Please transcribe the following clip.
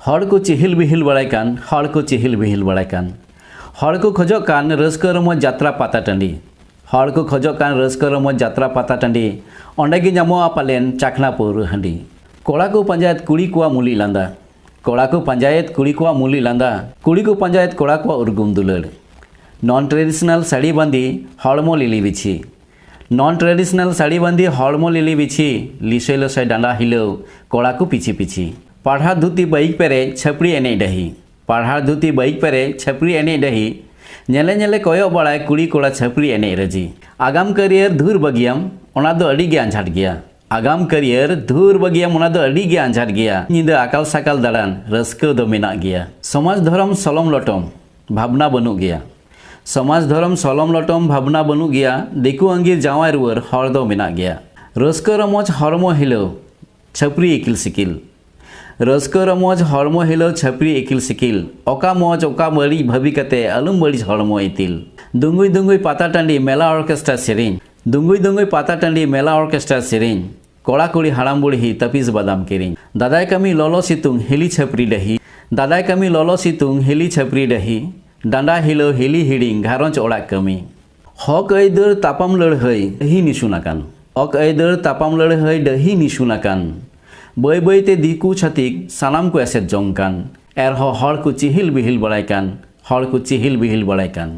हर को चिहिल बिहिल बड़ाय कान हर को चिहिल बिहिल बड़ाय कान हर को खोजोग कान रस्का रमज जात्रा पाता टांडी हर को खोजोग कान रस्का रमज जात्रा पाता टांडी ओंडे गे ᱧᱟᱢᱚᱜᱼᱟ पालेन चाखना पौर हांडी कोड़ा को पंचायत कुड़ी को मुली लांदा कोड़ा को पंचायत कुड़ी को मुली लांदा कुड़ी को पंचायत कोड़ा को उर्गुम दुलड़ नॉन ट्रेडिशनल साड़ी बांधी हड़मो लिली बिछी नॉन ट्रेडिशनल साड़ी बांधी हड़मो लिली बिछी लिसे लसाय डांडा हिलो कोड़ा को पीछे पीछे पाढ़ा धुती बाइक पेरे छपड़ी एने डही पाढ़ा धुती बाइक पेरे छपड़ी एने डही नेले नेले कोयो बड़ाय कुड़ी कोड़ा छपड़ी एने रजी आगाम करियर धूर बगियाम ओना दो अड़ी गे आंझाट गया आगाम करियर धूर बगियाम ओना दो अड़ी गे आंझाट गया निंदा आकाल साकाल दाड़ान रस्को दो मेना गया समाज धर्म सलम लटम भावना बनू गया समाज धर्म सलम लटम भावना बनू गया दिकू अंगीर जावाय रुवर हर दो मेना गया रस्को रमज हरमो हिलो छपड़ी इकिल सिकिल रस्को रमज हरमो हिलो छपरी इकिल सिकिल ओका मज ओका बड़ी भाभी कते अलुम बड़ी हरमो इतिल दुंगुई दुंगुई पाता टांडी मेला ऑर्केस्ट्रा सेरिन दुंगुई दुंगुई पाता टांडी मेला ऑर्केस्ट्रा सेरिन कोड़ा कुड़ी हाड़ाम बुढ़ी तपिस बादाम किरिंज दादाय कमी ललो सितुंग हिली छपरी डही दादाय कमी ललो सितुंग हिली छपरी डही डांडा हिलो हिली हिडिंग घारंज ओड़ा कमी हक ऐदर तापाम लड़है दही निशुनाकान हक ऐदर तापाम लड़है दही निशुनाकान बै बैते दिकू छतिक सानाम को एसेट जंकान एरहो हर को चिहिल बिहिल बड़ाय कान हर को चिहिल बिहिल बड़ाय कान।